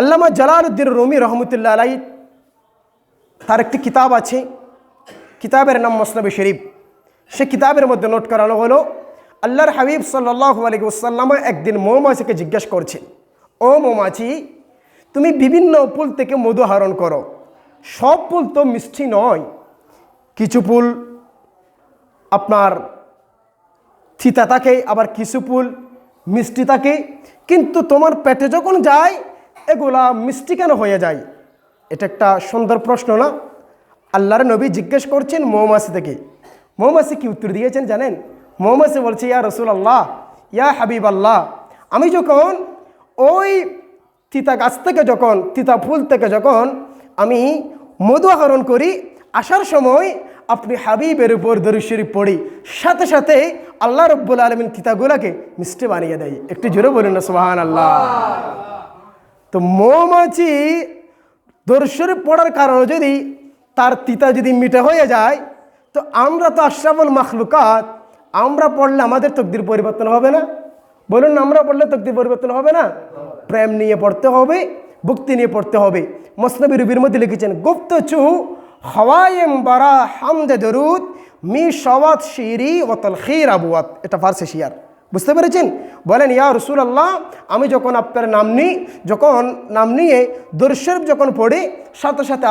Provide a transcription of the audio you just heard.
আল্লামা Jalaluddin Rumi রহমতুল্লাহ আলাইহি তার একটি কিতাব আছে, কিতাবের নাম মসনবি শরীফ। সে কিতাবের মধ্যে নোট করানো হলো, আল্লাহর হাবিব সাল্লাল্লাহু আলাইহি ওয়াসাল্লাম একদিন মৌমাছিকে জিজ্ঞেস করছেন, ও মৌমাছি, তুমি বিভিন্ন ফুল থেকে মধু আহরণ করো, সব ফুল তো মিষ্টি নয়, কিছু ফুল আপনার তিতা থাকে, আবার কিছু ফুল মিষ্টি থাকে, কিন্তু তোমার পেটে যখন যায় এগুলা মিষ্টি কেন হয়ে যায়? এটা একটা সুন্দর প্রশ্ন না? আল্লাহর নবী জিজ্ঞেস করছেন মৌমাছি থেকে। মৌমাছি কি উত্তর দিয়েছেন জানেন? মৌমাছি বলছে, ইয়া রাসূলুল্লাহ, ইয়া হাবিব আল্লাহ, আমি যখন ওই তিতা গাছ থেকে যখন, তিতা ফুল থেকে যখন আমি মধু আহরণ করি, আসার সময় আপনি হাবিবের উপর দরুদ শরীফ পড়ি, সাথে সাথে আল্লাহ রব্বুল আলামিন তিতাগুলাকে মিষ্টি বানিয়ে দেয়। একটু জোরে বলুন না সুবহানাল্লাহ। তো মৌমাছি দরুদ শরীফ পড়ার কারণে যদি তার তিতা যদি মিঠা হয়ে যায়, তো আমরা তো আশরাফুল মাখলুকাত, আমরা পড়লে আমাদের তকদির পরিবর্তন হবে না? বলুন না, আমরা পড়লে তকদির পরিবর্তন হবে না? প্রেম নিয়ে পড়তে হবে, ভক্তি নিয়ে পড়তে হবে। মসনবি রুবির মধ্যে লিখেছেন, গুপ্ত চু হওয়ায়েম বারা হামদে দরুদ মি সওয়াত শিরি ও তলখির আবুয়াত। এটা ফার্সি শিয়ার, বুঝতে পেরেছেন? বলেন, ইয়া রাসূলুল্লাহ, আমি যখন আপনার নাম নিই, যখন নাম নিয়ে দরুদ শরীফ যখন পড়ি, সাথে সাথে